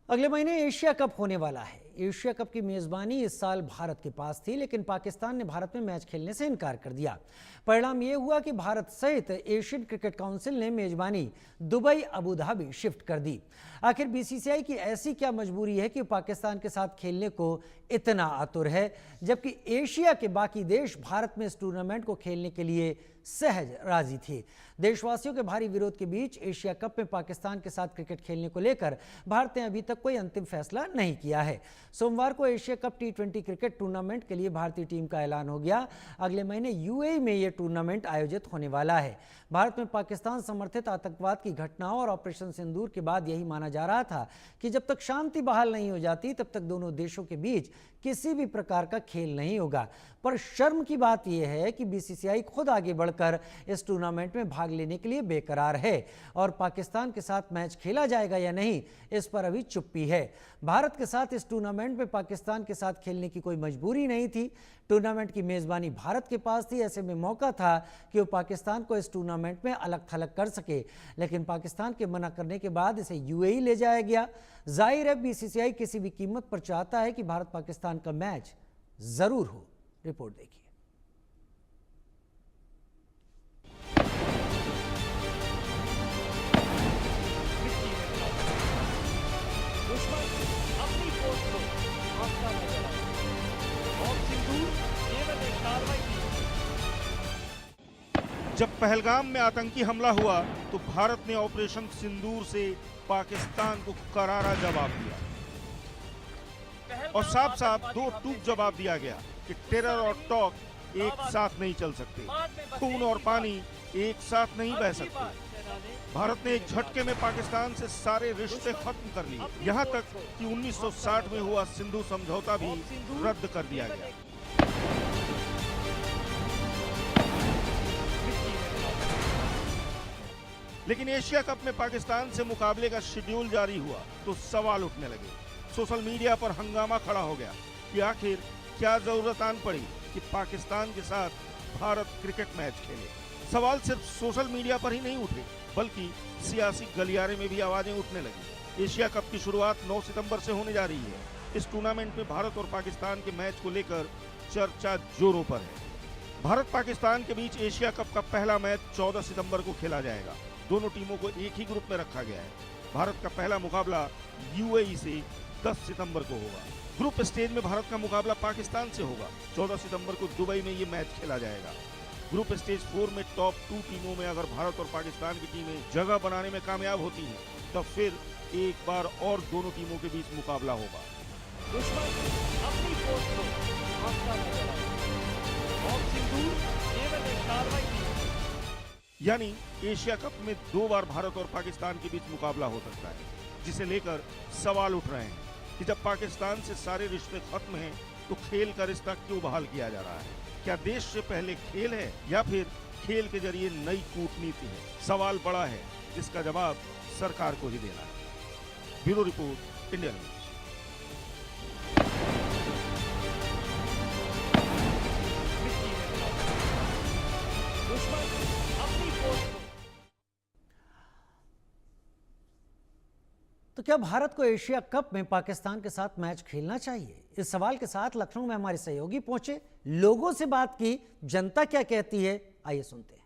अगले महीने Asia cup होने वाला है। एशिया कप की मेजबानी इस साल भारत के पास थी, लेकिन पाकिस्तान ने भारत में मैच खेलने से इनकार कर दिया। परिणाम यह हुआ कि भारत सहित एशियन क्रिकेट काउंसिल ने मेजबानी दुबई अबू धाबी शिफ्ट कर दी। आखिर बीसीसीआई की ऐसी क्या मजबूरी है कि पाकिस्तान के साथ खेलने को इतना आतुर है, जबकि एशिया के बाकी देश भारत में इस टूर्नामेंट को खेलने के लिए सहज राजी थे। देशवासियों के भारी विरोध के बीच एशिया कप में पाकिस्तान के साथ क्रिकेट खेलने को लेकर भारत ने अभी तक कोई अंतिम फैसला नहीं किया है। सोमवार को Asia cup T20 cricket tournament के लिए भारतीय टीम का ऐलान हो गया। अगले महीने यूएई में यह टूर्नामेंट आयोजित होने वाला है। भारत में पाकिस्तान समर्थित आतंकवाद की घटनाओं और ऑपरेशन सिंदूर के बाद यही माना जा रहा था कि जब तक शांति बहाल नहीं हो जाती तब तक दोनों देशों के बीच किसी भी प्रकार का खेल नहीं होगा। पर शर्म की बात यह है कि बीसीसीआई खुद आगे बढ़कर इस टूर्नामेंट में भाग लेने के लिए बेकरार है और पाकिस्तान के साथ मैच खेला जाएगा या नहीं, इस पर अभी चुप्पी है। भारत के साथ इस टूर्नामेंट में पाकिस्तान के साथ खेलने की कोई मजबूरी नहीं थी। टूर्नामेंट की मेजबानी भारत के पास थी। ऐसे में मौका था कि वो पाकिस्तान को इस टूर्नामेंट में अलग थलग कर सके, लेकिन पाकिस्तान के मना करने के बाद इसे यूएई ले जाया गया। जाहिर है बीसीसीआई किसी भी कीमत पर चाहता है कि भारत पाकिस्तान का मैच जरूर हो। रिपोर्ट देखिए। जब पहलगाम में आतंकी हमला हुआ तो भारत ने ऑपरेशन सिंदूर से पाकिस्तान को करारा जवाब दिया और साफ साफ दो टूक जवाब दिया गया कि टेरर और टॉक एक साथ नहीं चल सकते, खून और पानी एक साथ नहीं बह सकते। भारत ने एक झटके में पाकिस्तान से सारे रिश्ते खत्म कर लिए, यहाँ तक कि 1960 में हुआ सिंधु समझौता भी रद्द कर दिया गया। लेकिन एशिया कप में पाकिस्तान से मुकाबले का शेड्यूल जारी हुआ तो सवाल उठने लगे। सोशल मीडिया पर हंगामा खड़ा हो गया कि आखिर क्या जरूरत आन पड़ी कि पाकिस्तान के साथ भारत क्रिकेट मैच खेले। सवाल सिर्फ सोशल मीडिया पर ही नहीं उठे, बल्कि सियासी गलियारे में भी आवाजें उठने लगी। एशिया कप की शुरुआत 9 सितंबर से होने जा रही है। इस टूर्नामेंट में भारत और पाकिस्तान के मैच को लेकर चर्चा जोरों पर है। भारत पाकिस्तान के बीच एशिया कप का पहला मैच 14 सितंबर को खेला जाएगा। दोनों टीमों को एक ही ग्रुप में रखा गया है। भारत का पहला मुकाबला यूएई से 10 सितंबर को होगा। ग्रुप स्टेज में भारत का मुकाबला पाकिस्तान से होगा। 14 सितंबर को दुबई में ये मैच खेला जाएगा। ग्रुप स्टेज 4 में टॉप 2 टीमों में अगर भारत और पाकिस्तान की टीमें जगह बनाने में कामयाब होती हैं, तो फिर एक बार और दोनों टीमों के बीच मुकाबला होगा। यानी एशिया कप में 2 बार भारत और पाकिस्तान के बीच मुकाबला हो सकता है, जिसे लेकर सवाल उठ रहे हैं कि जब पाकिस्तान से सारे रिश्ते खत्म हैं तो खेल का रिश्ता क्यों बहाल किया जा रहा है। क्या देश से पहले खेल है या फिर खेल के जरिए नई कूटनीति है? सवाल बड़ा है जिसका जवाब सरकार को ही देना है। Bureau report, India news. तो क्या भारत को एशिया कप में पाकिस्तान के साथ मैच खेलना चाहिए? इस सवाल के साथ लखनऊ में हमारे सहयोगी पहुंचे, लोगों से बात की, जनता क्या कहती है, आइए सुनते हैं।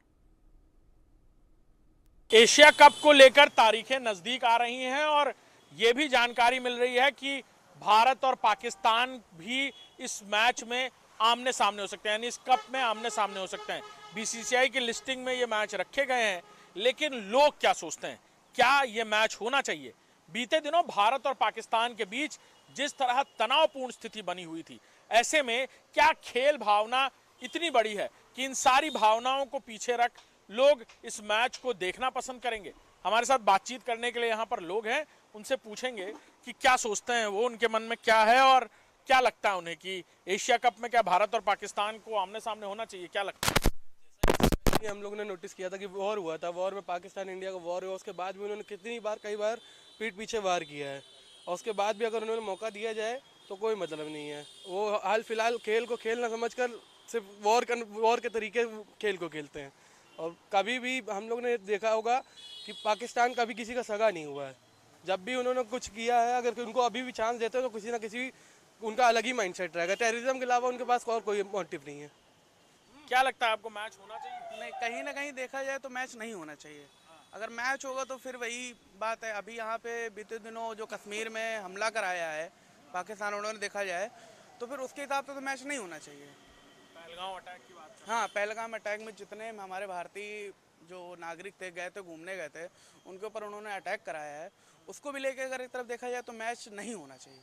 एशिया कप को लेकर तारीखें नजदीक आ रही हैं और ये भी जानकारी मिल रही है कि भारत और पाकिस्तान भी इस मैच में आमने सामने हो सकते हैं, यानी इस कप में आमने सामने हो सकते हैं। बीसीसीआई की लिस्टिंग में ये मैच रखे गए हैं, लेकिन लोग क्या सोचते हैं, क्या ये मैच होना चाहिए? बीते दिनों भारत और पाकिस्तान के बीच जिस तरह तनावपूर्ण स्थिति बनी हुई थी, ऐसे में क्या खेल भावना इतनी बड़ी है कि इन सारी भावनाओं को पीछे रख लोग इस मैच को देखना पसंद करेंगे? हमारे साथ बातचीत करने के लिए यहाँ पर लोग हैं, उनसे पूछेंगे कि क्या सोचते हैं वो, उनके मन में क्या है और क्या लगता है उन्हें कि एशिया कप में क्या भारत और पाकिस्तान को आमने सामने होना चाहिए, क्या लगता है? हम लोगों ने नोटिस किया था कि वॉर हुआ था, वॉर में पाकिस्तान इंडिया का वॉर हुआ, उसके बाद भी उन्होंने कई बार पीठ पीछे वार किया है, और उसके बाद भी अगर उन्होंने मौका दिया जाए तो कोई मतलब नहीं है। वो हाल फिलहाल खेल को खेल ना समझकर सिर्फ वॉर के तरीके खेल को खेलते हैं। और कभी भी हम लोग ने देखा होगा कि पाकिस्तान कभी किसी का सगा नहीं हुआ है, जब भी उन्होंने कुछ किया है, अगर उनको अभी भी चांस देते हैं तो किसी ना किसी उनका अलग ही माइंडसेट रहेगा। टेररिज्म के अलावा उनके पास और कोई मोटिव नहीं है। क्या लगता है आपको, मैच होना चाहिए? नहीं, कहीं ना कहीं देखा जाए तो मैच नहीं होना चाहिए। अगर मैच होगा तो फिर वही बात है। अभी यहाँ पे बीते दिनों जो कश्मीर में हमला कराया है पाकिस्तान, उन्होंने देखा जाए तो फिर उसके हिसाब से तो मैच नहीं होना चाहिए। पहलगाम अटैक की बात कर। हाँ, पहलगाम अटैक में जितने हमारे भारतीय जो नागरिक थे, गए थे, घूमने गए थे, उनके ऊपर उन्होंने अटैक कराया है, उसको भी लेके अगर एक तरफ देखा जाए तो मैच नहीं होना चाहिए।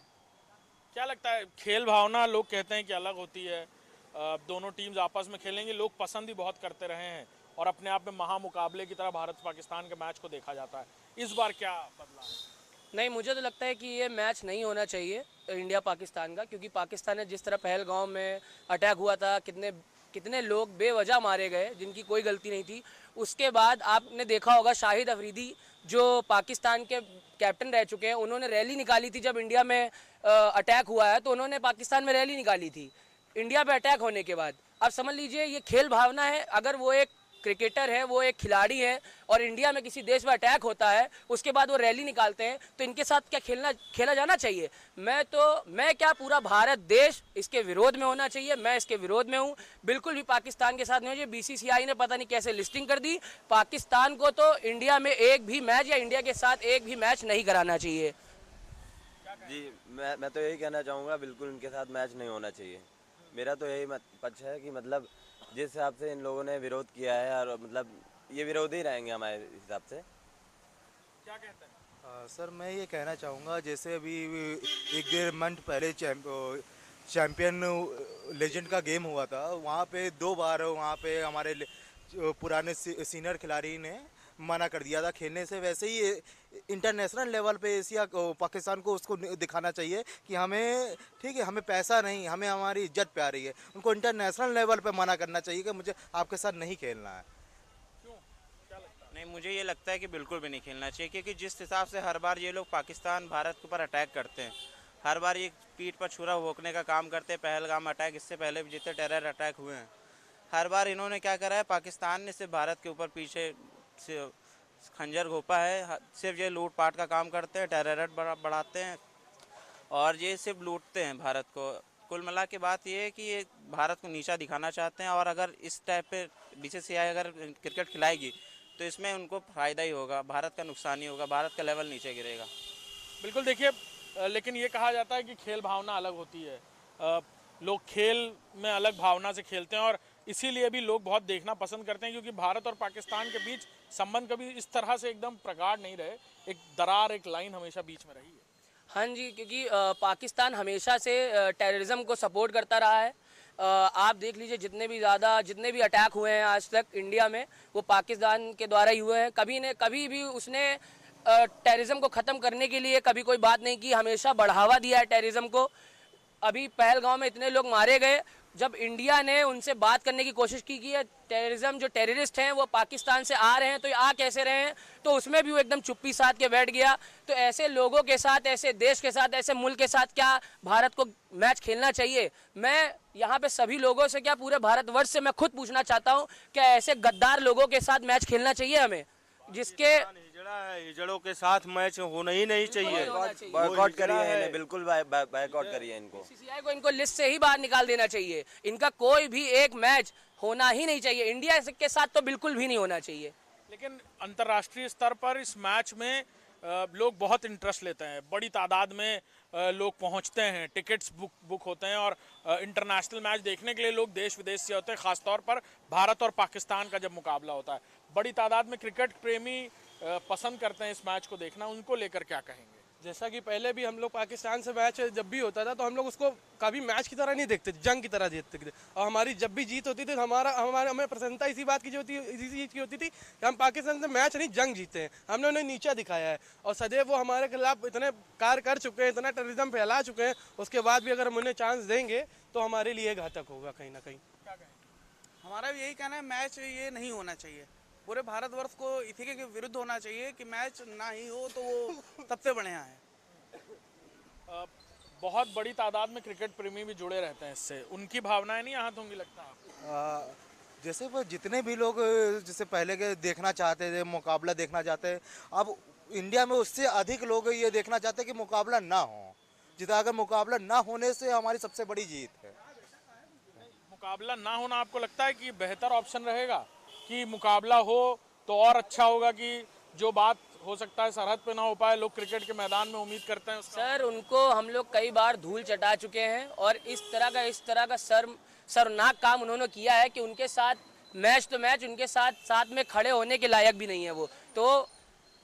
क्या लगता है, खेल भावना लोग कहते हैं कि अलग होती है, दोनों टीम्स आपस में खेलेंगे, लोग पसंद ही बहुत करते रहे हैं और अपने आप में महामुकाबले की तरह भारत पाकिस्तान के मैच को देखा जाता है। इस बार क्या बदला है? नहीं, मुझे तो लगता है कि ये मैच नहीं होना चाहिए इंडिया पाकिस्तान का, क्योंकि पाकिस्तान ने जिस तरह पहलगाम में अटैक हुआ था, कितने लोग बेवजह मारे गए जिनकी कोई गलती नहीं थी। उसके बाद आपने देखा होगा शाहिद अफरीदी जो पाकिस्तान के कैप्टन रह चुके हैं, उन्होंने रैली निकाली थी जब इंडिया में अटैक हुआ है, तो उन्होंने पाकिस्तान में रैली निकाली थी इंडिया पे अटैक होने के बाद। अब समझ लीजिए ये खेल भावना है। अगर वो एक क्रिकेटर है, वो एक खिलाड़ी है और इंडिया में किसी देश में अटैक होता है, उसके बाद वो रैली निकालते हैं, तो इनके साथ क्या खेला जाना चाहिए? मैं क्या, पूरा भारत देश इसके विरोध में होना चाहिए। मैं इसके विरोध में हूँ, बिल्कुल भी पाकिस्तान के साथ नहीं होना चाहिए। बीसीसीआई ने पता नहीं कैसे लिस्टिंग कर दी, पाकिस्तान को तो इंडिया में एक भी मैच या इंडिया के साथ एक भी मैच नहीं कराना चाहिए। जी, मैं तो यही कहना चाहूँगा, बिल्कुल इनके साथ मैच नहीं होना चाहिए। मेरा तो यही पक्ष है कि मतलब जिस हिसाब से इन लोगों ने विरोध किया है, और मतलब ये विरोधी रहेंगे हमारे हिसाब से। क्या कहते हैं? सर, मैं ये कहना चाहूँगा, जैसे अभी एक डेढ़ मंथ पहले चैम्पियन लेजेंड का गेम हुआ था, वहाँ पे 2 बार वहाँ पे हमारे जो पुराने सीनियर खिलाड़ी ने मना कर दिया था खेलने से। वैसे ही इंटरनेशनल लेवल पे एशिया पाकिस्तान को उसको दिखाना चाहिए कि हमें, ठीक है, हमें पैसा नहीं, हमें हमारी इज्जत प्यारी है। उनको इंटरनेशनल लेवल पे मना करना चाहिए कि मुझे आपके साथ नहीं खेलना है। नहीं, मुझे ये लगता है कि बिल्कुल भी नहीं खेलना चाहिए, क्योंकि जिस हिसाब से हर बार ये लोग पाकिस्तान भारत के ऊपर अटैक करते हैं, हर बार ये पीठ पर छुरा भोंकने का काम करते हैं। पहलगाम अटैक, इससे पहले भी जितने टेरर अटैक हुए हैं, हर बार इन्होंने क्या करा है, पाकिस्तान ने सिर्फ भारत के ऊपर पीछे से खंजर घोंपा है। सिर्फ ये लूट पाट का काम करते हैं, टेरर बढ़ाते हैं और ये सिर्फ लूटते हैं भारत को। कुल मिला के बात ये है कि ये भारत को नीचा दिखाना चाहते हैं, और अगर इस टाइप पे बीसीसीआई अगर क्रिकेट खिलाएगी तो इसमें उनको फ़ायदा ही होगा, भारत का नुकसान ही होगा, भारत का लेवल नीचे गिरेगा। बिल्कुल। देखिए, लेकिन ये कहा जाता है कि खेल भावना अलग होती है, लोग खेल में अलग भावना से खेलते हैं और इसीलिए भी लोग बहुत देखना पसंद करते हैं, क्योंकि भारत और पाकिस्तान के बीच संबंध कभी इस तरह से एकदम प्रगाढ़ नहीं रहे, एक दरार, एक लाइन हमेशा बीच में रही है। हाँ जी, क्योंकि पाकिस्तान हमेशा से टेररिज्म को सपोर्ट करता रहा है। आप देख लीजिए, जितने भी अटैक हुए हैं आज तक इंडिया में, वो पाकिस्तान के द्वारा ही हुए हैं। कभी भी उसने टेररिज्म को ख़त्म करने के लिए कभी कोई बात नहीं की, हमेशा बढ़ावा दिया है टेररिज्म को। अभी पहलगाम में इतने लोग मारे गए, जब इंडिया ने उनसे बात करने की कोशिश की कि टेररिज्म, जो टेररिस्ट हैं वो पाकिस्तान से आ रहे हैं, तो ये आ कैसे रहे हैं, तो उसमें भी वो एकदम चुप्पी साध के बैठ गया। तो ऐसे लोगों के साथ, ऐसे देश के साथ, ऐसे मुल्क के साथ क्या भारत को मैच खेलना चाहिए? मैं यहाँ पे सभी लोगों से, क्या पूरे भारतवर्ष से मैं खुद पूछना चाहता हूँ, क्या ऐसे गद्दार लोगों के साथ मैच खेलना चाहिए हमें, जिसके हिजड़ों के साथ मैच होना ही नहीं चाहिए। बॉयकॉट करिए इन्हें, बिल्कुल बॉयकॉट करिए इनको। बीसीसीआई को इनको लिस्ट से ही बाहर निकाल देना चाहिए। इनका कोई भी एक मैच होना ही नहीं चाहिए, इंडिया के साथ तो बिल्कुल भी नहीं होना चाहिए। लेकिन अंतर्राष्ट्रीय स्तर पर इस मैच में लोग बहुत इंटरेस्ट लेते हैं, बड़ी तादाद में लोग पहुंचते हैं, टिकट्स बुक होते हैं और इंटरनेशनल मैच देखने के लिए लोग देश विदेश से होते हैं। ख़ासतौर पर भारत और पाकिस्तान का जब मुकाबला होता है, बड़ी तादाद में क्रिकेट प्रेमी पसंद करते हैं इस मैच को देखना। उनको लेकर क्या कहेंगे? जैसा कि पहले भी हम लोग पाकिस्तान से मैच जब भी होता था तो हम लोग उसको कभी मैच की तरह नहीं देखते, जंग की तरह देखते थे। और हमारी जब भी जीत होती थी तो हमें प्रसन्नता इसी बात की इसी चीज़ की होती थी कि हम पाकिस्तान से मैच नहीं, जंग जीते हैं। हमने उन्हें नीचा दिखाया है और सदैव वो हमारे खिलाफ इतने कार्य कर चुके हैं, इतना टेररिज्म फैला चुके हैं, उसके बाद भी अगर हम उन्हें चांस देंगे तो हमारे लिए घातक होगा कहीं ना कहीं। हमारा भी यही कहना है, मैच ये नहीं होना चाहिए। पूरे भारतवर्ष को इसी के विरुद्ध होना चाहिए कि मैच ना ही हो तो वो सबसे बढ़िया है। बहुत बड़ी तादाद में क्रिकेट प्रेमी भी जुड़े रहते हैं इससे, उनकी भावनाएं नहीं आहत होंगी लगता है? जैसे वो जितने भी लोग जैसे पहले के देखना चाहते थे, मुकाबला देखना चाहते हैं, अब इंडिया में उससे अधिक लोग ये देखना चाहते हैं कि मुकाबला ना हो, जितना अगर मुकाबला ना होने से हमारी सबसे बड़ी जीत है। मुकाबला ना होना आपको लगता है कि बेहतर ऑप्शन रहेगा कि मुकाबला हो तो और अच्छा होगा, कि जो बात हो सकता है सरहद पे ना हो पाए, लोग क्रिकेट के मैदान में उम्मीद करते हैं सर उनको हम लोग कई बार धूल चटा चुके हैं और इस तरह का शर्मनाक काम उन्होंने किया है कि उनके साथ मैच उनके साथ में खड़े होने के लायक भी नहीं है वो। तो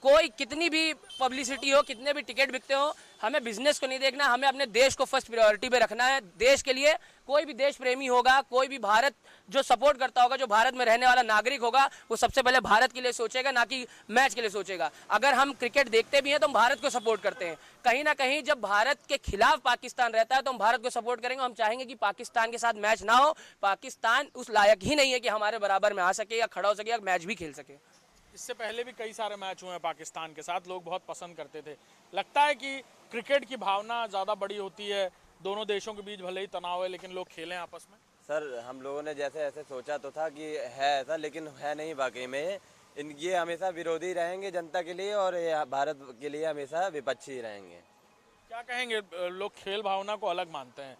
कोई कितनी भी पब्लिसिटी हो, कितने भी टिकट बिकते हो, हमें बिजनेस को नहीं देखना, हमें अपने देश को फर्स्ट प्रायोरिटी पे रखना है। देश के लिए कोई भी देश प्रेमी होगा, कोई भी भारत जो सपोर्ट करता होगा, जो भारत में रहने वाला नागरिक होगा, वो सबसे पहले भारत के लिए सोचेगा, ना कि मैच के लिए सोचेगा। अगर हम क्रिकेट देखते भी हैं तो हम भारत को सपोर्ट करते हैं। कहीं ना कहीं जब भारत के खिलाफ पाकिस्तान रहता है तो हम भारत को सपोर्ट करेंगे। हम चाहेंगे कि पाकिस्तान के साथ मैच ना हो। पाकिस्तान उस लायक ही नहीं है कि हमारे बराबर में आ सके या खड़ा हो सके या मैच भी खेल सके। इससे पहले भी कई सारे मैच हुए हैं पाकिस्तान के साथ, लोग बहुत पसंद करते थे। लगता है कि क्रिकेट की भावना ज़्यादा बड़ी होती है, दोनों देशों के बीच भले ही तनाव है लेकिन लोग खेलें आपस में। सर हम लोगों ने जैसे ऐसे सोचा तो था कि है ऐसा, लेकिन है नहीं वाकई में। ये हमेशा विरोधी रहेंगे जनता के लिए और ये भारत के लिए हमेशा विपक्षी रहेंगे। क्या कहेंगे, लोग खेल भावना को अलग मानते हैं।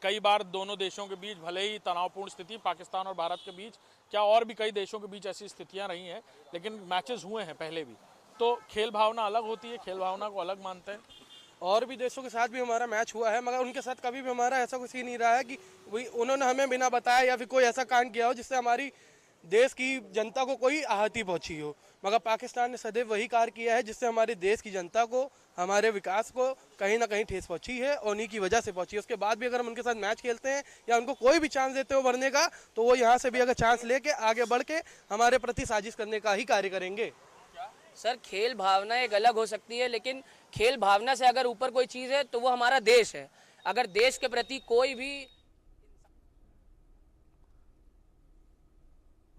कई बार दोनों देशों के बीच भले ही तनावपूर्ण स्थिति पाकिस्तान और भारत के बीच, क्या और भी कई देशों के बीच ऐसी स्थितियां रही हैं, लेकिन मैचेस हुए हैं पहले भी, तो खेल भावना अलग होती है, खेल भावना को अलग मानते हैं। और भी देशों के साथ भी हमारा मैच हुआ है, मगर उनके साथ कभी भी हमारा ऐसा कुछ ही नहीं रहा है कि वही उन्होंने हमें बिना बताया या फिर कोई ऐसा कांड किया हो जिससे हमारी देश की जनता को कोई आहति पहुंची हो। मगर पाकिस्तान ने सदैव वही कार्य किया है जिससे हमारे देश की जनता को, हमारे विकास को कहीं ना कहीं ठेस पहुंची है और उन्हीं की वजह से पहुंची है। उसके बाद भी अगर हम उनके साथ मैच खेलते हैं या उनको कोई भी चांस देते हो भरने का, तो वो यहाँ से भी अगर चांस लेके आगे बढ़ के हमारे प्रति साजिश करने का ही कार्य करेंगे। सर खेल भावना एक अलग हो सकती है, लेकिन खेल भावना से अगर ऊपर कोई चीज़ है तो वो हमारा देश है। अगर देश के प्रति कोई भी।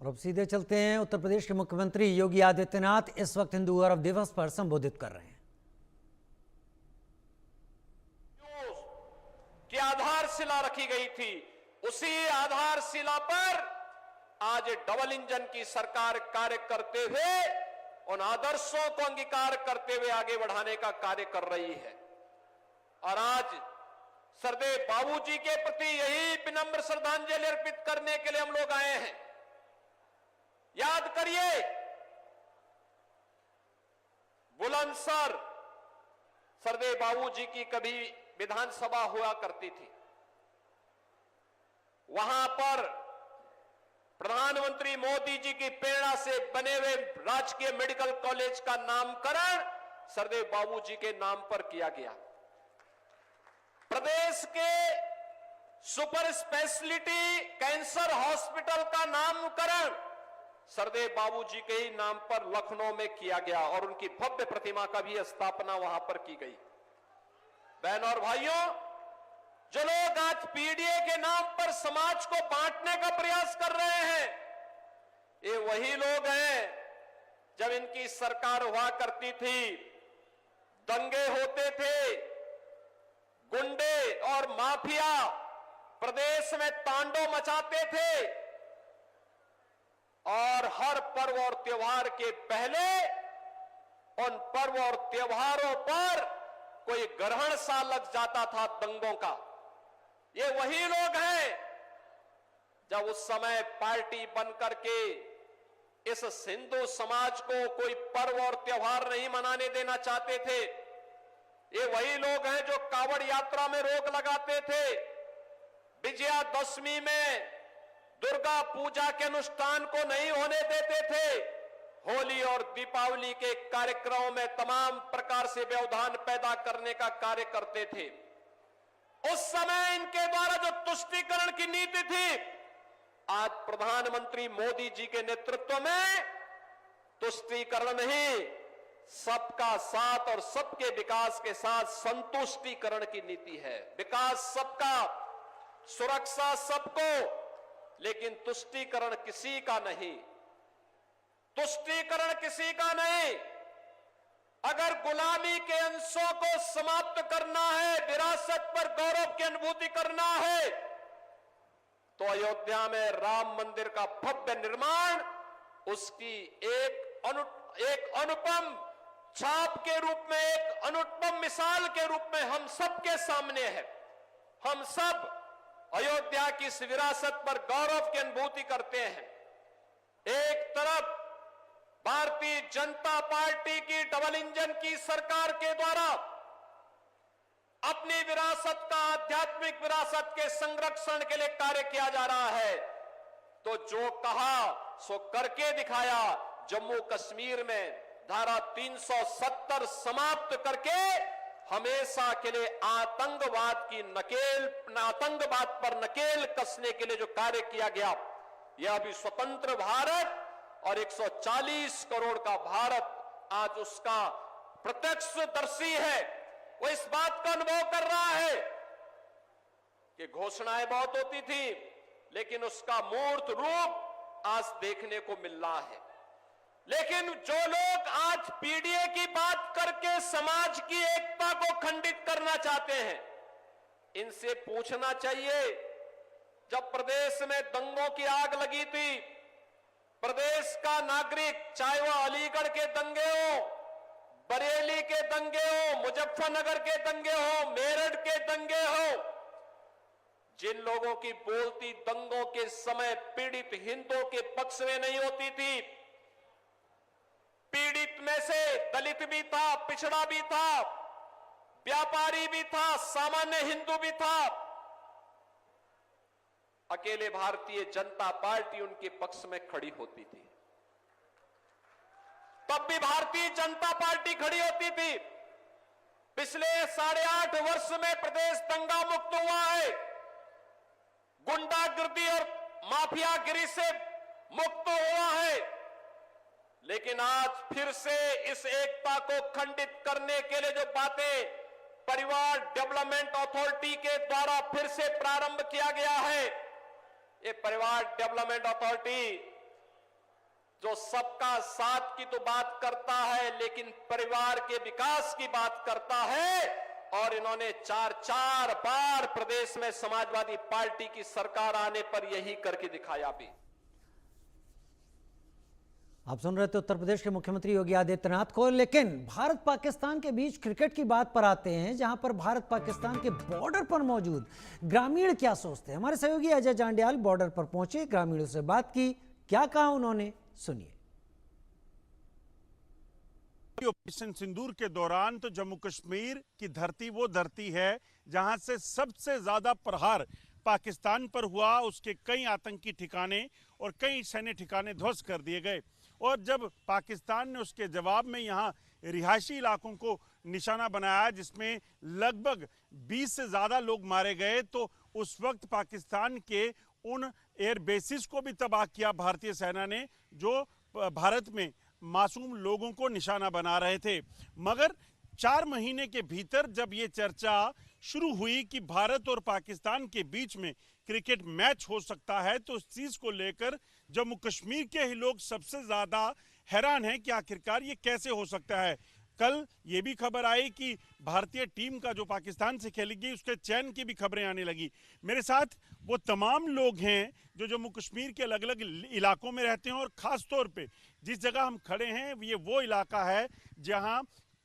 और अब सीधे चलते हैं, उत्तर प्रदेश के मुख्यमंत्री योगी आदित्यनाथ इस वक्त हिंदू गौरव दिवस पर संबोधित कर रहे हैं। की आधारशिला रखी गई थी, उसी आधारशिला पर आज डबल इंजन की सरकार कार्य करते हुए उन आदर्शों को अंगीकार करते हुए आगे बढ़ाने का कार्य कर रही है। और आज सरदेव बाबूजी के प्रति यही विनम्र श्रद्धांजलि अर्पित करने के लिए हम लोग आए हैं। याद करिए, बुलंदशहर सरदेव बाबूजी की कभी विधानसभा हुआ करती थी। वहां पर प्रधानमंत्री मोदी जी की प्रेरणा से बने हुए राजकीय मेडिकल कॉलेज का नामकरण सरदेव बाबूजी के नाम पर किया गया। प्रदेश के सुपर स्पेशलिटी कैंसर हॉस्पिटल का नामकरण सरदेव बाबूजी के ही नाम पर लखनऊ में किया गया और उनकी भव्य प्रतिमा का भी स्थापना वहां पर की गई। बहनों और भाइयों, जो लोग आज पीडीए के नाम पर समाज को बांटने का प्रयास कर रहे हैं, ये वही लोग हैं जब इनकी सरकार हुआ करती थी, दंगे होते थे, गुंडे और माफिया प्रदेश में तांडव मचाते थे और हर पर्व और त्योहार के पहले उन पर्व और त्योहारों पर कोई ग्रहण सा लग जाता था दंगों का। ये वही लोग हैं जब उस समय पार्टी बनकर के इस हिंदू समाज को कोई पर्व और त्योहार नहीं मनाने देना चाहते थे। ये वही लोग हैं जो कावड़ यात्रा में रोक लगाते थे, विजयादशमी में दुर्गा पूजा के अनुष्ठान को नहीं होने देते थे, होली और दीपावली के कार्यक्रमों में तमाम प्रकार से व्यवधान पैदा करने का कार्य करते थे। उस समय इनके द्वारा जो तुष्टीकरण की नीति थी, आज प्रधानमंत्री मोदी जी के नेतृत्व में तुष्टीकरण नहीं, सबका साथ और सबके विकास के साथ संतुष्टीकरण की नीति है। विकास सबका, सुरक्षा सबको, लेकिन तुष्टीकरण किसी का नहीं। तुष्टीकरण किसी का नहीं। अगर गुलामी के अंशों को समाप्त करना है, विरासत पर गौरव की अनुभूति करना है, तो अयोध्या में राम मंदिर का भव्य निर्माण उसकी एक अनुपम छाप के रूप में, एक अनुपम मिसाल के रूप में हम सबके सामने है। हम सब अयोध्या की इस विरासत पर गौरव की अनुभूति करते हैं। एक तरफ भारतीय जनता पार्टी की डबल इंजन की सरकार के द्वारा अपनी विरासत का, आध्यात्मिक विरासत के संरक्षण के लिए कार्य किया जा रहा है, तो जो कहा सो करके दिखाया। जम्मू कश्मीर में धारा 370 समाप्त करके हमेशा के लिए आतंकवाद पर नकेल कसने के लिए जो कार्य किया गया, यह अभी स्वतंत्र भारत और 140 करोड़ का भारत आज उसका प्रत्यक्षदर्शी है। वो इस बात का अनुभव कर रहा है कि घोषणाएं बहुत होती थी, लेकिन उसका मूर्त रूप आज देखने को मिल रहा है। लेकिन जो लोग आज पीडीए की बात करके समाज की एकता को खंडित करना चाहते हैं, इनसे पूछना चाहिए, जब प्रदेश में दंगों की आग लगी थी, प्रदेश का नागरिक, चाहे वह अलीगढ़ के दंगे हो, बरेली के दंगे हो, मुजफ्फरनगर के दंगे हो, मेरठ के दंगे हो, जिन लोगों की बोलती दंगों के समय पीड़ित हिंदुओं के पक्ष में नहीं होती थी, पीड़ित में से दलित भी था, पिछड़ा भी था, व्यापारी भी था, सामान्य हिंदू भी था, अकेले भारतीय जनता पार्टी उनके पक्ष में खड़ी होती थी। तब भी भारतीय जनता पार्टी खड़ी होती थी। पिछले 8.5 वर्ष में प्रदेश दंगा मुक्त हुआ है, गुंडागिर्दी और माफियागिरी से मुक्त हुआ है। लेकिन आज फिर से इस एकता को खंडित करने के लिए जो बातें परिवार डेवलपमेंट अथॉरिटी के द्वारा फिर से प्रारंभ किया गया है, ये परिवार डेवलपमेंट अथॉरिटी जो सबका साथ की तो बात करता है, लेकिन परिवार के विकास की बात करता है। और इन्होंने 4 बार प्रदेश में समाजवादी पार्टी की सरकार आने पर यही करके दिखाया भी। आप सुन रहे थे उत्तर प्रदेश के मुख्यमंत्री योगी आदित्यनाथ को। लेकिन भारत पाकिस्तान के बीच क्रिकेट की बात पर आते हैं, जहां पर भारत पाकिस्तान के बॉर्डर पर मौजूद ग्रामीण क्या सोचते हैं। हमारे सहयोगी अजय जांडियाल बॉर्डर पर पहुंचे, ग्रामीणों से बात की, क्या कहा उन्होंने, सुनिए। ऑपरेशन सिंदूर के दौरान तो जम्मू कश्मीर की धरती वो धरती है जहां से सबसे ज्यादा प्रहार पाकिस्तान पर हुआ। उसके कई आतंकी ठिकाने और कई सैन्य ठिकाने ध्वस्त कर दिए गए। और जब पाकिस्तान ने उसके जवाब में यहाँ रिहायशी इलाकों को निशाना बनाया, जिसमें लगभग 20 से ज़्यादा लोग मारे गए, तो उस वक्त पाकिस्तान के उन एयर बेसिस को भी तबाह किया भारतीय सेना ने, जो भारत में मासूम लोगों को निशाना बना रहे थे। मगर 4 महीने के भीतर जब ये चर्चा शुरू हुई कि भारत और पाकिस्तान के बीच में क्रिकेट मैच हो सकता है, तो उस चीज़ को लेकर जम्मू कश्मीर के ही लोग सबसे ज़्यादा हैरान हैं कि आखिरकार ये कैसे हो सकता है। कल ये भी खबर आई कि भारतीय टीम का जो पाकिस्तान से खेलेगी उसके चयन की भी खबरें आने लगी। मेरे साथ वो तमाम लोग हैं जो जम्मू कश्मीर के अलग अलग इलाकों में रहते हैं, और ख़ास तौर पे जिस जगह हम खड़े हैं ये वो इलाका है जहां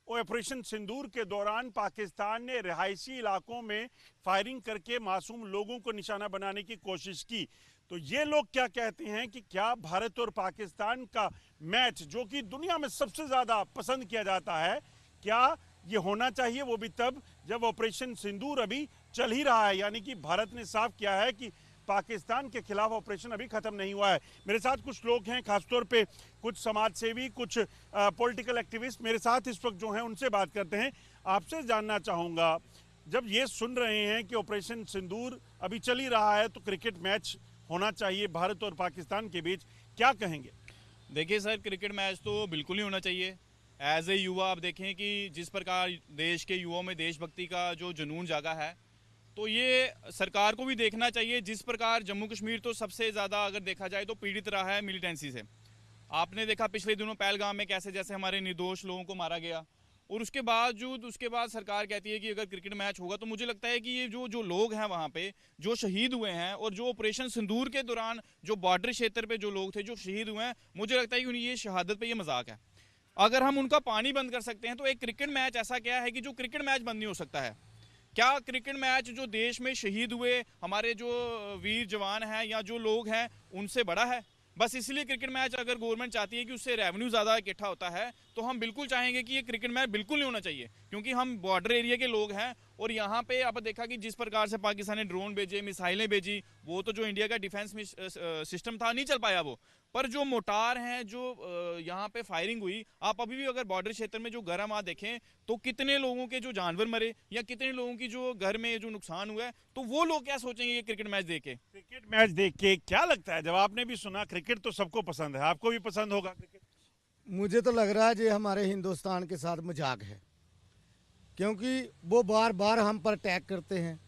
ऑपरेशन सिंदूर के दौरान पाकिस्तान ने रिहायशी इलाकों में फायरिंग करके मासूम लोगों को निशाना बनाने की कोशिश की। तो ये लोग क्या कहते हैं कि क्या भारत और पाकिस्तान का मैच, जो कि दुनिया में सबसे ज़्यादा पसंद किया जाता है, क्या ये होना चाहिए, वो भी तब जब ऑपरेशन सिंदूर अभी चल ही रहा है। यानी कि भारत ने साफ किया है कि पाकिस्तान के खिलाफ ऑपरेशन अभी ख़त्म नहीं हुआ है। मेरे साथ कुछ लोग हैं, खासतौर पे कुछ समाज सेवी, कुछ पॉलिटिकल एक्टिविस्ट मेरे साथ इस वक्त जो हैं, उनसे बात करते हैं। आपसे जानना चाहूँगा, जब ये सुन रहे हैं कि ऑपरेशन सिंदूर अभी चल ही रहा है तो क्रिकेट मैच होना चाहिए भारत और पाकिस्तान के बीच, क्या कहेंगे? देखिए सर, क्रिकेट मैच तो बिल्कुल ही होना चाहिए। एज ए युवा आप देखें कि जिस प्रकार देश के युवाओं में देशभक्ति का जो जुनून जागा है, तो ये सरकार को भी देखना चाहिए। जिस प्रकार जम्मू कश्मीर तो सबसे ज़्यादा अगर देखा जाए तो पीड़ित रहा है मिलिटेंसी से। आपने देखा पिछले दिनों पहलगाम में कैसे जैसे हमारे निर्दोष लोगों को मारा गया, और उसके बाद सरकार कहती है कि अगर क्रिकेट मैच होगा, तो मुझे लगता है कि ये जो लोग हैं वहाँ पे जो शहीद हुए हैं, और जो ऑपरेशन सिंदूर के दौरान जो बॉर्डर क्षेत्र पे जो लोग थे जो शहीद हुए हैं, मुझे लगता है कि ये शहादत पे ये मजाक है। अगर हम उनका पानी बंद कर सकते हैं तो एक क्रिकेट मैच ऐसा क्या है कि जो क्रिकेट मैच बंद नहीं हो सकता है? क्या क्रिकेट मैच जो देश में शहीद हुए हमारे जो वीर जवान हैं या जो लोग हैं उनसे बड़ा है? बस इसलिए क्रिकेट मैच अगर गवर्नमेंट चाहती है कि उससे रेवेन्यू ज़्यादा इकट्ठा होता है तो हम बिल्कुल चाहेंगे कि ये क्रिकेट मैच बिल्कुल नहीं होना चाहिए, क्योंकि हम बॉर्डर एरिया के लोग हैं। और यहाँ पे आप देखा कि जिस प्रकार से पाकिस्तान ने ड्रोन भेजे, मिसाइलें भेजी, वो तो जो इंडिया का डिफेंस सिस्टम था नहीं चल पाया वो। पर जो मोटार हैं, जो यहाँ पे फायरिंग हुई, आप अभी भी अगर बॉर्डर क्षेत्र में जो गर्म आ देखें तो कितने लोगों के जो जानवर मरे या कितने लोगों की जो घर में जो नुकसान हुआ है, तो वो लोग क्या सोचेंगे ये क्रिकेट मैच देख के? क्रिकेट मैच देख के क्या लगता है? जब आपने भी सुना, क्रिकेट तो सबको पसंद है, आपको भी पसंद होगा क्रिकेट? मुझे तो लग रहा है ये हमारे हिंदुस्तान के साथ मजाक है, क्योंकि वो बार बार हम पर अटैक करते हैं,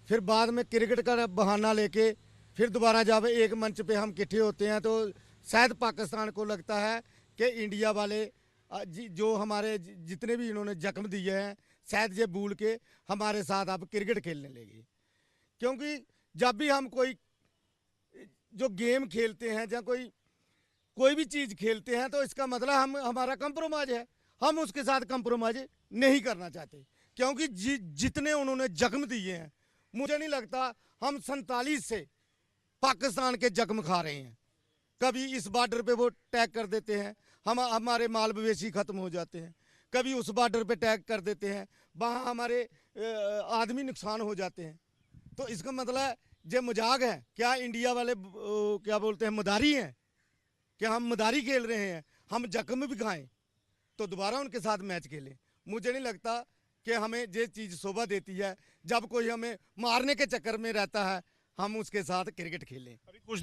फिर बाद में क्रिकेट का बहाना लेके फिर दोबारा जब एक मंच पे हम इकट्ठे होते हैं तो शायद पाकिस्तान को लगता है कि इंडिया वाले जो हमारे जितने भी इन्होंने जख्म दिए हैं, शायद ये भूल के हमारे साथ अब क्रिकेट खेलने लगे। क्योंकि जब भी हम कोई जो गेम खेलते हैं या कोई भी चीज़ खेलते हैं तो इसका मतलब हमारा कंप्रोमाइज है, हम उसके साथ कंप्रोमाइज नहीं करना चाहते, क्योंकि जितने उन्होंने जख्म दिए हैं, मुझे नहीं लगता हम 47 से पाकिस्तान के जख्म खा रहे हैं। कभी इस बॉर्डर पे वो अटैक कर देते हैं, हमारे माल मवेशी ख़त्म हो जाते हैं, कभी उस बॉर्डर पे अटैक कर देते हैं, वहाँ हमारे आदमी नुकसान हो जाते हैं। तो इसका मतलब ये मजाक है क्या? इंडिया वाले क्या बोलते हैं, मदारी हैं क्या? हम मदारी खेल रहे हैं, हम जख्म भी खाएं तो दोबारा उनके साथ मैच खेलें? मुझे नहीं लगता कि हमें ये चीज़ शोभा देती है। जब कोई हमें मारने के चक्कर में रहता है, हम उसके साथ क्रिकेट खेलें। अभी कुछ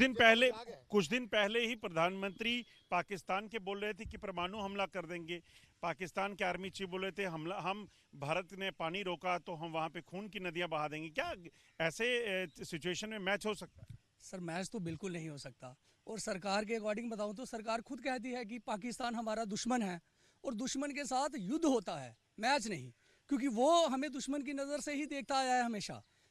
दिन पहले ही प्रधानमंत्री पाकिस्तान के बोल रहे थे कि परमाणु हमला कर देंगे। पाकिस्तान के आर्मी चीफ बोल रहे थे हम भारत ने पानी रोका तो हम वहाँ पे खून की नदियाँ बहा देंगे। क्या ऐसे सिचुएशन में मैच हो सकता है? सर मैच तो बिल्कुल नहीं हो सकता, और सरकार के अकॉर्डिंग बताऊं तो सरकार खुद कहती है कि पाकिस्तान हमारा दुश्मन है और दुश्मन के साथ युद्ध होता है, मैच नहीं, क्योंकि वो हमें दुश्मन की नज़र से ही देखता आया है,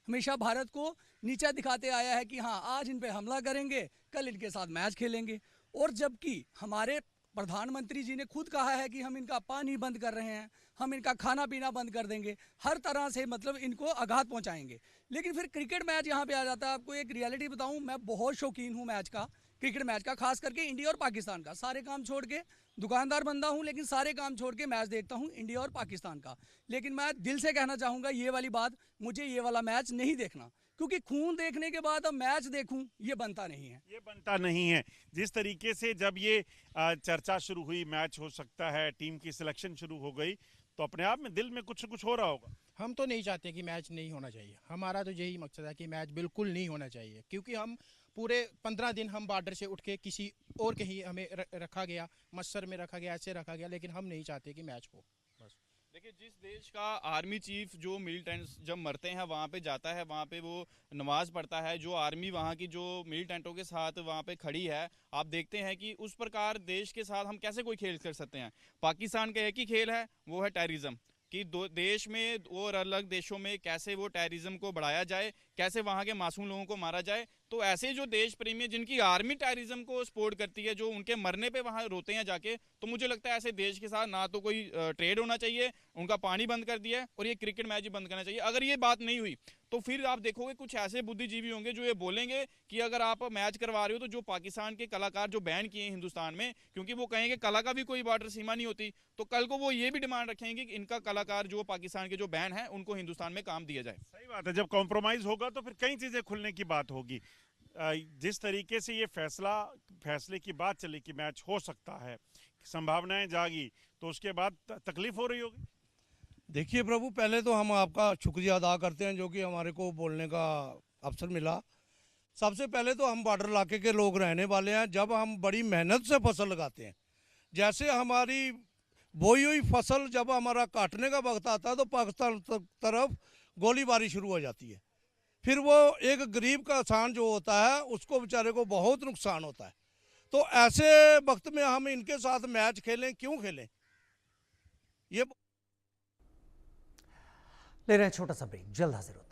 हमेशा भारत को नीचा दिखाते आया है कि हाँ आज इन पे हमला करेंगे, कल इनके साथ मैच खेलेंगे। और जबकि हमारे प्रधानमंत्री जी ने खुद कहा है कि हम इनका पानी बंद कर रहे हैं, हम इनका खाना पीना बंद कर देंगे, हर तरह से मतलब इनको आघात पहुंचाएंगे। लेकिन फिर क्रिकेट मैच यहाँ पे आ जाता है। आपको एक रियलिटी बताऊं, मैं बहुत शौकीन हूँ मैच का, क्रिकेट मैच का, खास करके इंडिया और पाकिस्तान का। सारे काम छोड़ के, दुकानदार बंदा हूँ लेकिन सारे काम छोड़ के मैच देखता हूँ इंडिया और पाकिस्तान का। लेकिन मैं दिल से कहना चाहूँगा ये वाली बात, मुझे ये वाला मैच नहीं देखना, क्योंकि खून देखने के बाद अब मैच देखूं ये बनता नहीं है। जिस तरीके से जब ये चर्चा शुरू हुई, मैच हो सकता है, टीम की सिलेक्शन शुरू हो गई, तो अपने आप में दिल में कुछ हो रहा होगा। हम तो नहीं चाहते कि मैच नहीं होना चाहिए, हमारा तो यही मकसद है कि मैच बिल्कुल नहीं होना चाहिए, क्योंकि हम पूरे 15 दिन हम बॉर्डर से उठ के किसी और कहीं हमें रखा गया, मस्सर में रखा गया, ऐसे रखा गया, लेकिन हम नहीं चाहते कि मैच हो। बस देखिए, जिस देश का आर्मी चीफ जो मिलिटेंट्स जब मरते हैं वहाँ पे जाता है, वहाँ पे वो नमाज पढ़ता है, जो आर्मी वहाँ की जो मिलिटेंटों के साथ वहाँ पे खड़ी है, आप देखते हैं कि उस प्रकार देश के साथ हम कैसे कोई खेल कर सकते हैं। पाकिस्तान का एक ही खेल है, वो है टेररिज्म, कि देश में और अलग देशों में कैसे वो टेररिज्म को बढ़ाया जाए, कैसे वहाँ के मासूम लोगों को मारा जाए। तो ऐसे जो देश प्रेमी है जिनकी आर्मी टेररिज्म को सपोर्ट करती है, जो उनके मरने पे वहाँ रोते हैं जाके, तो मुझे लगता है ऐसे देश के साथ ना तो कोई ट्रेड होना चाहिए, उनका पानी बंद कर दिया है, और ये क्रिकेट मैच ही बंद करना चाहिए। अगर ये बात नहीं हुई तो फिर आप देखोगे कुछ ऐसे बुद्धिजीवी होंगे जो ये बोलेंगे कि अगर आप मैच करवा रहे हो तो जो पाकिस्तान के कलाकार जो बैन किए हैं हिंदुस्तान में, क्योंकि वो कहेंगे कला का भी कोई बॉर्डर सीमा नहीं होती, तो कल को वो ये भी डिमांड रखेंगे कि इनका कलाकार जो पाकिस्तान के जो बैन है उनको हिंदुस्तान में काम दिया जाए। सही बात है, जब कॉम्प्रोमाइज होगा तो फिर कई चीजें खुलने की बात होगी। जिस तरीके से ये फैसले की बात चली कि मैच हो सकता है, संभावनाएं जागी, तो उसके बाद तकलीफ हो रही होगी। देखिए प्रभु, पहले तो हम आपका शुक्रिया अदा करते हैं जो कि हमारे को बोलने का अवसर मिला। सबसे पहले तो हम बॉर्डर इलाके के लोग रहने वाले हैं। जब हम बड़ी मेहनत से फसल लगाते हैं, जैसे हमारी बोई हुई फसल जब हमारा काटने का वक्त आता है तो पाकिस्तान तरफ गोलीबारी शुरू हो जाती है। फिर वो एक गरीब का किसान जो होता है उसको बेचारे को बहुत नुकसान होता है। तो ऐसे वक्त में हम इनके साथ मैच खेलें, क्यों खेलें? ये ले रहे हैं छोटा सा ब्रेक, जल्द हाजिर होते हैं।